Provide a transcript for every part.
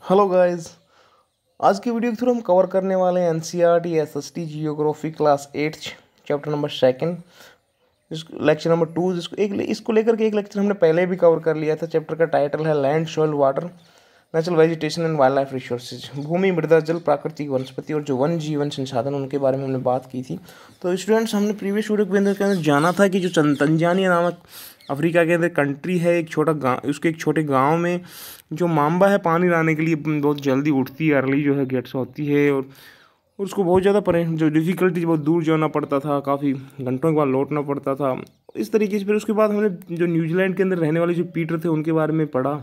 Hello guys. आज की video के थ्रू हम कवर करने वाले हैं NCERT SST geography class 8 chapter number second, lecture number 2। इसको लेकर के एक लेक्चर हमने पहले भी कवर कर लिया था। चैप्टर का टाइटल है land, soil, water, natural vegetation and wildlife resources. भूमि, मृदा, जल, प्राकृतिक वनस्पति और जो वन जीवन संसाधन, उनके बारे में हमने बात की थी। तो स्टूडेंट्स, हमने प्रीवियस वीडियो के अंदर जाना था कि जो तंजानिया नामक अफ्रीका के अंदर कंट्री है, एक छोटा गाँव, उसके एक छोटे गाँव में जो मांबा है पानी लाने के लिए बहुत जल्दी उठती है, अर्ली जो है गेट्स होती है, और उसको बहुत ज़्यादा जो डिफ़िकल्टी, बहुत दूर जाना पड़ता था, काफ़ी घंटों के बाद लौटना पड़ता था। इस तरीके से फिर उसके बाद हमने जो न्यूजीलैंड के अंदर रहने वाले जो पीटर थे उनके बारे में पढ़ा।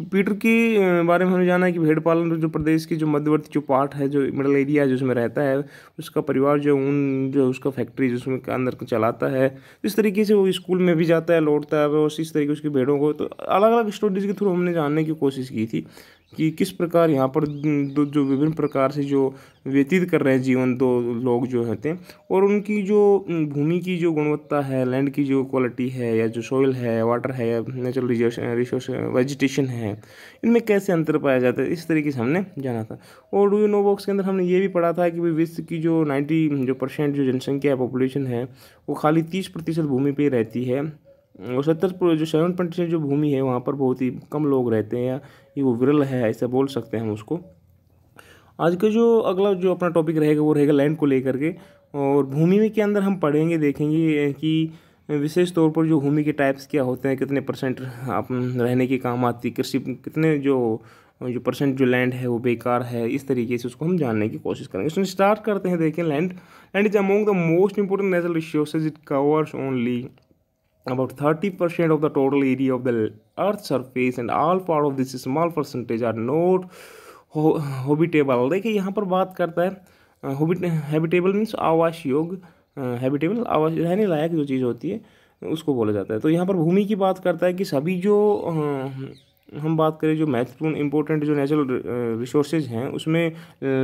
पीटर के बारे में हमने जाना है कि भेड़ पालन जो प्रदेश की जो मध्यवर्ती जो पार्ट है, जो मिडल एरिया है, जो उसमें रहता है, उसका परिवार जो ऊन जो उसका फैक्ट्री जो उसमें के अंदर चलाता है। इस तरीके से वो स्कूल में भी जाता है, लौटता है, और इस तरीके उसकी भेड़ों को तो अलग अलग स्टोरीज के थ्रू हमने जानने की कोशिश की थी कि किस प्रकार यहाँ पर जो विभिन्न प्रकार से जो व्यतीत कर रहे हैं जीवन दो लोग जो होते हैं, और उनकी जो भूमि की जो गुणवत्ता है, लैंड की जो क्वालिटी है, या जो सॉइल है, वाटर है, या नेचुरल रिसोर्स वेजिटेशन है, इनमें कैसे अंतर पाया जाता है। इस तरीके से हमने जाना था। और डू यू नो बॉक्स के अंदर हमने ये भी पढ़ा था कि भाई विश्व की जो 90% जो जनसंख्या है, पॉपुलेशन है, वो खाली 30% भूमि पे रहती है, और 7% जो भूमि है वहाँ पर बहुत ही कम लोग रहते हैं, या ये वो विरल है, ऐसा बोल सकते हैं हम उसको। आज का जो अगला जो अपना टॉपिक रहेगा वो रहेगा लैंड को लेकर के। और भूमि में के अंदर हम पढ़ेंगे, देखेंगे कि विशेष तौर पर जो भूमि के टाइप्स क्या होते हैं, कितने परसेंट आप रहने के काम आती है, कृषि कितने जो परसेंट जो लैंड है वो बेकार है, इस तरीके से उसको हम जानने की कोशिश करेंगे। इसमें स्टार्ट करते हैं। देखें, land is among the most important natural resources. It covers only about 30% of the total area of the earth surface, and all part of this small percentage are not habitable। देखिए यहाँ पर बात करता है habitable means आवास योग्य, habitable आवास रहने लायक जो चीज़ होती है उसको बोला जाता है। तो यहाँ पर भूमि की बात करता है कि सभी जो हम बात करें जो महत्वपूर्ण इंपॉर्टेंट जो नेचुरल रिसोर्सेज हैं उसमें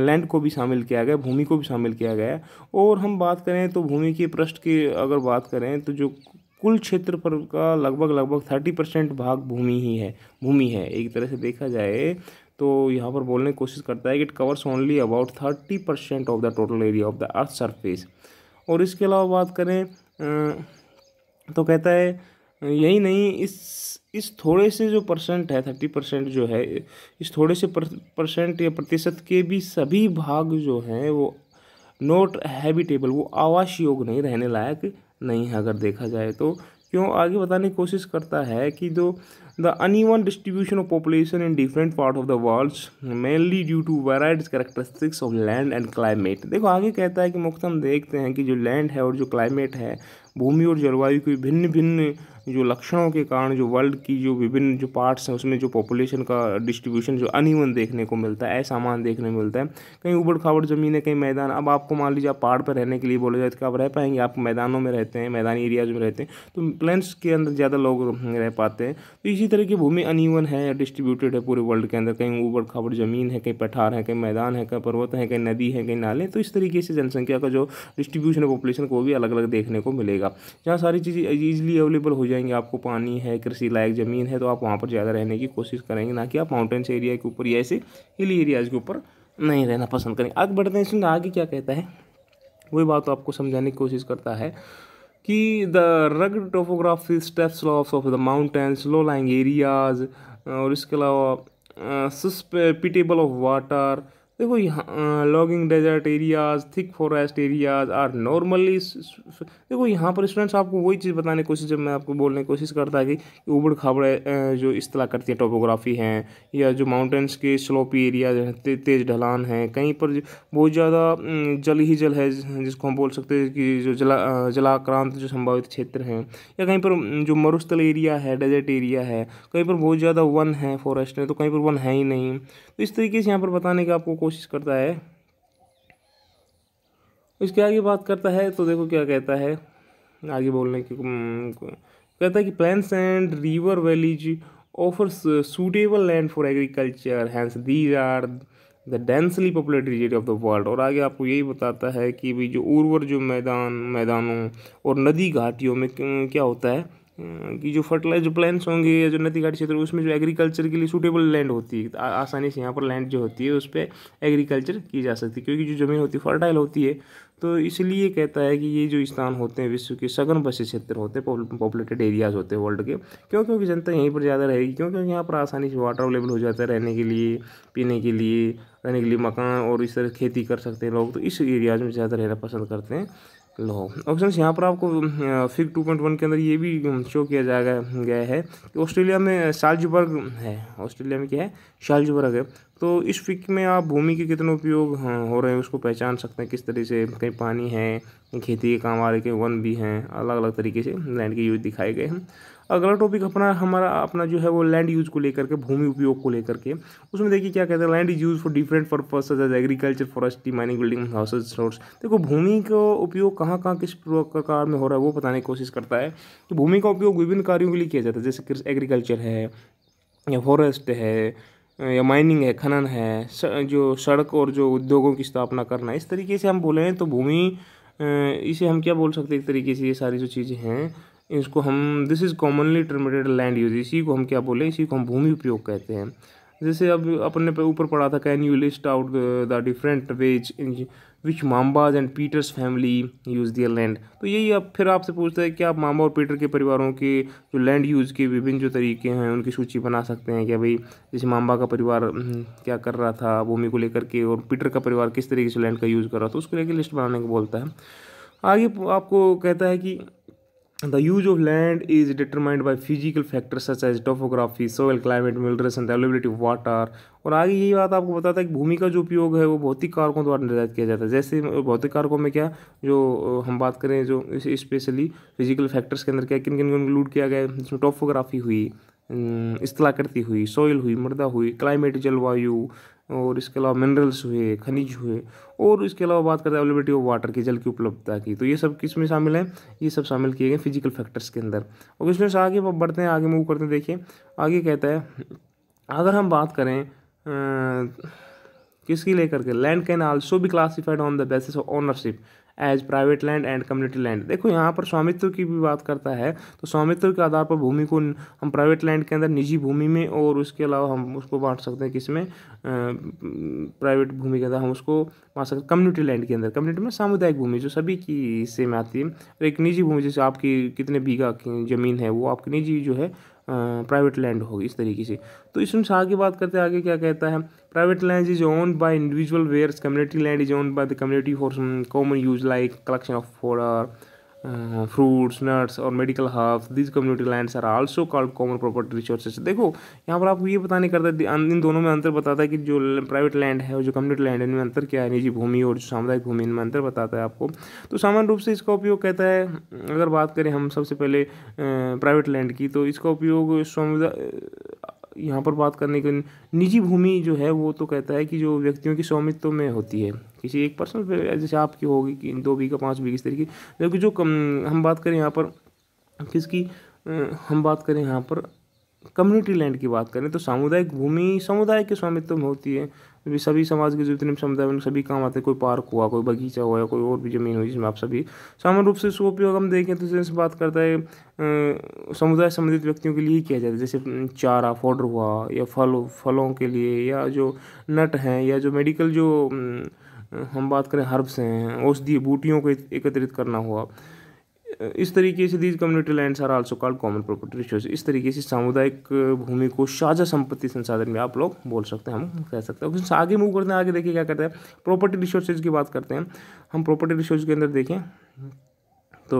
लैंड को भी शामिल किया गया, भूमि को भी शामिल किया गया। और हम बात करें तो भूमि के पृष्ठ की अगर बात करें तो जो कुल क्षेत्रफल का लगभग 30% भाग भूमि है। एक तरह से देखा जाए तो यहाँ पर बोलने की कोशिश करता है कि it covers only about 30% of the total area of the earth surface. और इसके अलावा बात करें तो कहता है यही नहीं, इस थोड़े से जो परसेंट है, 30% जो है, इस थोड़े से परसेंट या प्रतिशत के भी सभी भाग जो हैं वो नॉट हैबिटेबल, वो आवास योग्य नहीं, रहने लायक नहीं है अगर देखा जाए तो। क्यों, आगे बताने की कोशिश करता है कि जो the uneven distribution of population in different part of the world mainly due to varied characteristics of land and climate. देखो आगे कहता है कि मुख्य हम देखते हैं कि जो लैंड है और जो क्लाइमेट है, भूमि और जलवायु की भिन्न भिन्न जो लक्षणों के कारण जो वर्ल्ड की जो विभिन्न जो पार्ट्स हैं उसमें जो पॉपुलेशन का डिस्ट्रीब्यूशन जो अनइवन देखने को मिलता है, असमान देखने को मिलता है। कहीं उबड़ खाबड़ ज़मीन है, कहीं मैदान। अब आपको मान लीजिए आप पहाड़ पर रहने के लिए बोला जाए तो आप रह पाएंगे? आप मैदानों में रहते हैं, मैदानी एरियाज में रहते हैं, तो प्लेन्स के अंदर ज़्यादा लोग रह पाते हैं। तो इसी तरह की भूमि अनइवन है, डिस्ट्रीब्यूटेड है पूरे वर्ल्ड के अंदर। कहीं उबड़ खाबड़ ज़मीन है, कहीं पठार है, कहीं मैदान है, कहीं पर्वत है, कहीं नदी है, कहीं नाले। तो इस तरीके से जनसंख्या का जो डिस्ट्रीब्यूशन है पॉपुलेशन को भी अलग अलग देखने को मिलेगा। जहाँ सारी चीज़ें ईजिली अवेलेबल हो जाएंगी, आपको पानी है, कृषि लायक ज़मीन है, तो आप वहाँ पर ज़्यादा रहने की कोशिश करेंगे, ना कि आप माउंटेन्स एरिया के ऊपर या ऐसे हिली एरियाज़ के ऊपर नहीं रहना पसंद करेंगे। आगे बढ़ते हैं, इसमें आगे क्या कहता है वही बात तो आपको समझाने की कोशिश करता है कि the rugged topography, steep slopes of the mountains, low lying areas, और इसके अलावा सस्पिटेबल ऑफ वाटर। देखो यहाँ logging desert areas, thick forest areas are normally. देखो यहाँ पर स्टूडेंट्स आपको वही चीज़ बताने की कोशिश, जब मैं आपको बोलने की कोशिश करता है कि उबड़ खाबड़ जो इस तरह करती है टोपोग्राफी हैं, या जो माउंटेन्स के स्लोपी एरियाज हैं, तेज ढलान हैं, कहीं पर बहुत ज़्यादा जल ही जल है, जिसको हम बोल सकते हैं कि जो जलाक्रांत जो संभावित क्षेत्र हैं, या कहीं पर जो मरुस्थल एरिया है, डेजर्ट एरिया है, कहीं पर बहुत ज़्यादा वन है, फॉरेस्ट है, तो कहीं पर वन है ही नहीं। तो इस तरीके से यहाँ पर बताने की आपको कोशिश करता है। इसके आगे बात करता है तो देखो क्या कहता है आगे बोलने की, कहता है कि plains and river valleys offer suitable land for agriculture, hence these are the densely populated area of the world. और आगे आपको यही बताता है कि भाई जो उर्वर जो मैदानों और नदी घाटियों में क्या होता है कि जो फर्टिलाइज जो प्लान्स होंगे या जो नदी घाटी क्षेत्र उसमें जो एग्रीकल्चर के लिए सूटेबल लैंड होती है, आसानी से यहाँ पर लैंड जो होती है उस पर एग्रीकल्चर की जा सकती है, क्योंकि जो ज़मीन होती है फर्टाइल होती है। तो इसलिए कहता है कि ये जो स्थान होते हैं विश्व के सघन बसे क्षेत्र होते हैं, पॉपुलेटेड एरियाज होते हैं वर्ल्ड के। क्यों? क्योंकि जनता यहीं पर ज़्यादा रहेगी, क्योंकि यहाँ पर आसानी से वाटर अवेलेबल हो जाता है रहने के लिए, पीने के लिए, रहने के लिए मकान, और इस तरह खेती कर सकते हैं लोग। तो इस एरियाज में ज़्यादा रहना पसंद करते हैं लोग। ऑप्शन यहाँ पर आपको फिग 2.1 के अंदर ये भी शो किया गया है कि ऑस्ट्रेलिया में साल्ज़बर्ग है। ऑस्ट्रेलिया में क्या है? साल्ज़बर्ग है। तो इस फिग में आप भूमि के कितने उपयोग हो रहे हैं उसको पहचान सकते हैं, किस तरह से कहीं पानी है, खेती के काम आ रहे, कहीं वन भी हैं, अलग अलग तरीके से लैंड के यूज दिखाए गए हैं। अगला टॉपिक हमारा जो है वो लैंड यूज को लेकर के, भूमि उपयोग को लेकर के। उसमें देखिए क्या कहते हैं, land is use for different purpose as agriculture, forestry, mining, building, houses, roads. देखो भूमि का उपयोग कहाँ कहाँ किस प्रकार में हो रहा है वो बताने की कोशिश करता है। तो भूमि का उपयोग विभिन्न कार्यों के लिए किया जाता है, जैसे एग्रीकल्चर है या फॉरेस्ट है या माइनिंग है, खनन है, जो सड़क और जो उद्योगों की स्थापना करना। इस तरीके से हम बोलें तो भूमि, इसे हम क्या बोल सकते हैं, एक तरीके से ये सारी जो चीज़ें हैं इसको हम, this is commonly terminated land use, इसी को हम क्या बोले, इसी को हम भूमि उपयोग कहते हैं। जैसे अब अपने पे ऊपर पढ़ा था, can you list out the different ways which Mamba's and Peter's family use their land. तो यही अब फिर आपसे पूछता है कि आप माम्बा और पीटर के परिवारों के जो लैंड यूज़ के विभिन्न जो तरीके हैं उनकी सूची बना सकते हैं क्या भाई। जैसे माम्बा का परिवार क्या कर रहा था भूमि को लेकर के, और पीटर का परिवार किस तरीके से लैंड का यूज़ कर रहा था, उसको लेकर लिस्ट बनाने को बोलता है। आगे आपको कहता है कि the use of land is determined by physical factors such as topography, soil, climate, minerals and the availability of water। और आगे यही बात आपको बताता है कि भूमि का जो उपयोग है वो भौतिक कारकों द्वारा निर्धारित किया जाता है। जैसे भौतिक कारकों में क्या, जो हम बात करें जो स्पेशली फिजिकल फैक्टर्स के अंदर क्या किन किन को इंक्लूड किया गया है, जिसमें टॉपोग्राफी हुई, स्थलाकृति हुई, सॉइल हुई, मृदा हुई, क्लाइमेट जलवायु, और इसके अलावा मिनरल्स हुए, खनिज हुए, और इसके अलावा बात करते हैं अवेलेबिलिटी ऑफ वाटर की, जल की उपलब्धता की। तो ये सब किस में शामिल है, ये सब शामिल किए गए फिजिकल फैक्टर्स के अंदर। और इसमें से आगे बढ़ते हैं, आगे मूव करते हैं। देखिए आगे कहता है, अगर हम बात करें किसकी लेकर के, land can also be classified on the basis of ownership as private land and community land. देखो यहाँ पर स्वामित्व की भी बात करता है, तो स्वामित्व के आधार पर भूमि को हम प्राइवेट लैंड के अंदर, निजी भूमि में, और उसके अलावा हम उसको बांट सकते हैं किसमें, प्राइवेट भूमि के अंदर हम उसको बांट सकते हैं कम्युनिटी लैंड के अंदर। कम्युनिटी में सामुदायिक भूमि जो सभी की हिस्से में आती है, और एक निजी भूमि जैसे आपकी कितने बीघा की ज़मीन है वो आपकी निजी जो है प्राइवेट लैंड होगी, इस तरीके से। तो इसमें से आगे बात करते हैं, आगे क्या कहता है, private land is owned by individual whereas community land is owned by the community for common use like collection of for fruits, nuts और medical herbs. These community lands are also called common property resources. देखो यहाँ पर आपको ये बताने करता है, इन दोनों में अंतर बताता है कि जो प्राइवेट लैंड है और जो कम्युनिटी लैंड है इनमें अंतर क्या है, निजी भूमि और जो सामुदायिक भूमि, इनमें अंतर बताता है आपको। तो सामान्य रूप से इसका उपयोग कहता है, अगर बात करें हम सबसे पहले प्राइवेट लैंड की, तो इसका उपयोग समुदाय, यहाँ पर बात करने के, निजी भूमि जो है वो तो कहता है कि जो व्यक्तियों की स्वामित्व में होती है, किसी एक पर्सन पे, जैसे आपकी होगी कि 2 बीघा 5 बीघा इस तरीके। जबकि जो हम बात करें यहाँ पर किसकी, हम बात करें यहाँ पर कम्युनिटी लैंड की बात करें, तो सामुदायिक भूमि समुदाय के स्वामित्व में होती है। सभी समाज के जितने समुदाय में सभी काम आते हैं, कोई पार्क हुआ, कोई बगीचा हुआ, या कोई और भी ज़मीन हुई जिसमें आप सभी सामान्य रूप से इसका उपयोग हम देखें तो जैसे बात करता है समुदाय संबंधित व्यक्तियों के लिए ही किया जाता है। जैसे चारा फॉडर हुआ, या फलों के लिए, या जो नट हैं, या जो मेडिकल जो हम बात करें हर्ब्स हैं, औषधीय बूटियों को एकत्रित करना हुआ, इस तरीके से। These community lands are also called common property resource. इस तरीके से सामुदायिक भूमि को साझा संपत्ति संसाधन में आप लोग बोल सकते हैं, हम कह सकते हैं। उससे आगे मूव करते हैं, आगे देखिए क्या करते हैं, प्रॉपर्टी रिसोर्सेज की बात करते हैं हम। प्रॉपर्टी रिसोर्स के अंदर देखें तो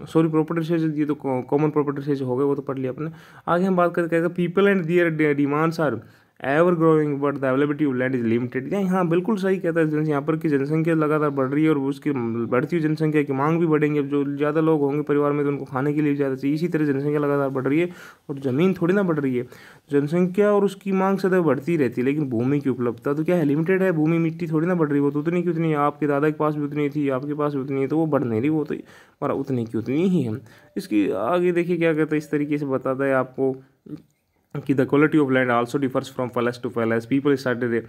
सॉरी, प्रॉपर्टी रिसोर्स ये तो कॉमन प्रॉपर्टी रिसोर्स हो गए, वो तो पढ़ लिया अपने। आगे हम बात करते हैं people and their demands are ever growing but the availability of land is limited. यहाँ बिल्कुल सही कहता है, यहाँ पर की जनसंख्या लगातार बढ़ रही है, और उसकी बढ़ती हुई जनसंख्या की मांग भी बढ़ेंगी। अब जो ज़्यादा लोग होंगे परिवार में तो उनको खाने के लिए ज़्यादा चाहिए, इसी तरह जनसंख्या लगातार बढ़ रही है, और ज़मीन थोड़ी ना बढ़ रही है। जनसंख्या और उसकी मांग सदैव बढ़ती रहती है, लेकिन भूमि की उपलब्धता तो क्या है, लिमिटेड है। भूमि मिट्टी थोड़ी ना बढ़ रही, वो तो उतनी की उतनी है। आपके दादा के पास भी उतनी थी, आपके पास भी उतनी है, तो वो बढ़ नहीं रही, वो तो हमारा उतनी की उतनी ही है। इसकी आगे देखिए क्या कहता है, इस तरीके से बताता है आपको कि the quality of land also differs from palace to palace. People started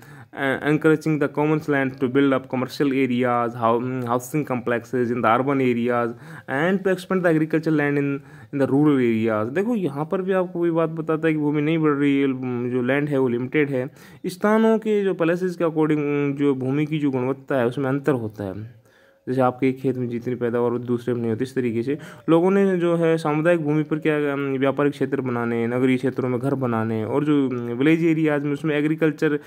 encouraging the commons land to build up commercial areas, housing complexes in the urban areas, and to expand the agricultural land in the rural areas. देखो यहाँ पर भी आपको वही बात बताता है कि भूमि नहीं बढ़ रही है, जो लैंड है वो लिमिटेड है। स्थानों के जो पैलेसेस के अकॉर्डिंग जो भूमि की जो गुणवत्ता है उसमें अंतर होता है। जैसे आपके एक खेत में जितनी पैदावार दूसरे में नहीं होती, इस तरीके से लोगों ने जो है सामुदायिक भूमि पर क्या व्यापारिक क्षेत्र बनाने, नगरीय क्षेत्रों में घर बनाने, और जो विलेज एरियाज में उसमें एग्रीकल्चर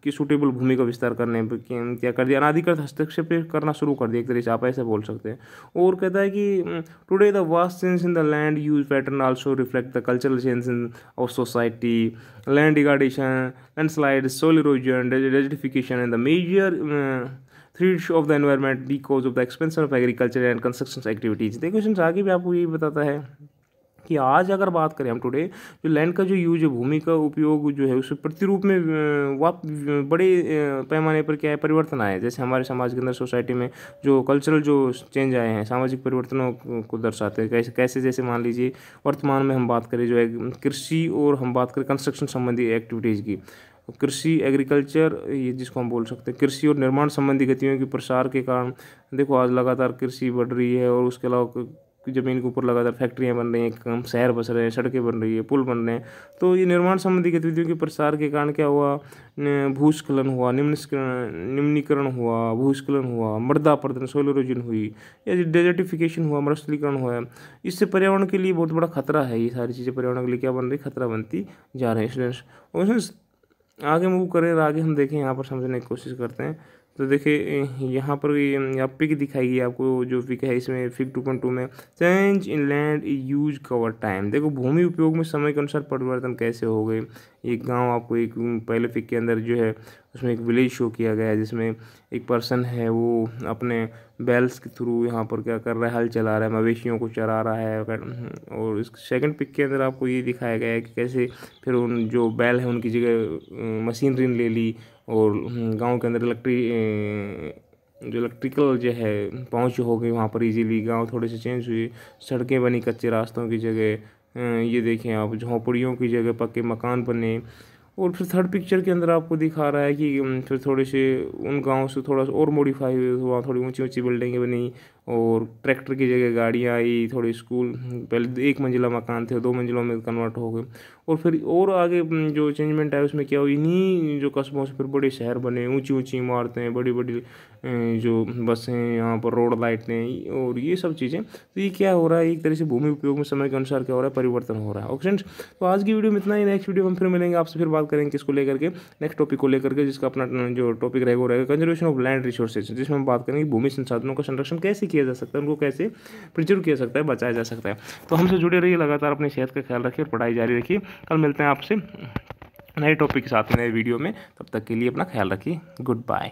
की सूटेबल भूमि का विस्तार करने पर क्या कर दिया, अनाधिकृत हस्तक्षेप करना शुरू कर दिया, एक तरीके से आप ऐसा बोल सकते हैं। और कहता है कि today the vast change in the land use pattern also reflect the cultural change in our society, land degradation, landslide, soil erosion, desertification and the major threats of the environment because of the expansion of agriculture and construction activities. देखो question आगे भी आपको यही बताता है कि आज अगर बात करें हम टुडे, जो लैंड का जो यूज है, भूमि का उपयोग जो है, उसे प्रतिरूप में बड़े पैमाने पर क्या है परिवर्तन आए। जैसे हमारे समाज के अंदर सोसाइटी में जो कल्चरल जो चेंज आए हैं, सामाजिक परिवर्तनों को दर्शाते हैं। कैसे जैसे मान लीजिए वर्तमान में हम बात करें जो है कृषि, और हम बात करें कंस्ट्रक्शन संबंधी एक्टिविटीज़ की, कृषि एग्रीकल्चर, ये जिसको हम बोल सकते हैं, कृषि और निर्माण संबंधी गतिविधियों के प्रसार के कारण देखो आज लगातार कृषि बढ़ रही है, और उसके अलावा ज़मीन के ऊपर लगातार फैक्ट्रियाँ बन रही हैं, शहर बस रहे हैं, सड़कें बन रही है, पुल बन रहे हैं। तो ये निर्माण संबंधी गतिविधियों के प्रसार के कारण क्या हुआ, भूस्खलन हुआ, निम्नीकरण हुआ, भूस्खलन हुआ, मृदा अपरदन, सोइल इरोजन हुई, या डेजर्टिफिकेशन हुआ, मरुस्थलीकरण हुआ। इससे पर्यावरण के लिए बहुत बड़ा खतरा है। ये सारी चीज़ें पर्यावरण के लिए क्या बन रही, खतरा बनती जा रहे हैं स्टूडेंट्स। आगे मूव करें और आगे हम देखें, यहाँ पर समझने की कोशिश करते हैं। तो देखिए यहाँ पर यहाँ पिक दिखाई गई आपको, जो पिक है इसमें पिक 2.2 में change in land use cover time. देखो भूमि उपयोग में समय के अनुसार परिवर्तन कैसे हो गए। एक गांव आपको एक पहले पिक के अंदर जो है उसमें एक विलेज शो किया गया है, जिसमें एक पर्सन है वो अपने बैल्स के थ्रू यहाँ पर क्या कर रहा है, हल चला रहा है, मवेशियों को चरा रहा है। और इस सेकंड पिक के अंदर आपको ये दिखाया गया है कि कैसे फिर उन जो बैल है उनकी जगह मशीनरी ले ली, और गांव के अंदर जो इलेक्ट्रिकल जो है पहुंच हो गई वहाँ पर इजीली। गांव थोड़े से चेंज हुए, सड़कें बनी कच्चे रास्तों की जगह, ये देखें आप झोंपड़ियों की जगह पक्के मकान बने। और फिर थर्ड पिक्चर के अंदर आपको दिखा रहा है कि फिर थोड़े से उन गाँव से थोड़ा सा और मॉडिफाई हुआ, थोड़ी ऊंची ऊंची बिल्डिंगें बनी, और ट्रैक्टर की जगह गाड़ियाँ आई, थोड़ी स्कूल, पहले 1 मंजिला मकान थे 2 मंजिलों में कन्वर्ट हो गए। और फिर और आगे जो चेंजमेंट है उसमें क्या हुई, इन्हीं जो कस्बों से फिर बड़े शहर बने, ऊंची ऊंची इमारतें, बड़ी बड़ी जो बसें, यहाँ पर रोड लाइटें, और ये सब चीज़ें। तो ये क्या हो रहा है, एक तरह से भूमि उपयोग में समय के अनुसार क्या हो रहा है, परिवर्तन हो रहा है। ओके फ्रेंड्स, तो आज की वीडियो में इतना ही। नेक्स्ट वीडियो में फिर मिलेंगे आपसे, फिर बात करेंगे किसको लेकर के, नेक्स्ट टॉपिक को लेकर के, जिसका अपना जो टॉपिक रहेगा वो रहेगा कंजर्वेशन ऑफ लैंड रिसोर्सेज, जिसमें हम बात करेंगे भूमि संसाधनों का संरक्षण कैसे किया जा सकता है, उनको कैसे प्रिजर्व किया सकता है, बचाया जा सकता है। तो हमसे जुड़े रहिए, लगातार अपनी सेहत का ख्याल रखिए और पढ़ाई जारी रखिए। कल मिलते हैं आपसे नए टॉपिक के साथ नए वीडियो में, तब तक के लिए अपना ख्याल रखिए। Good bye.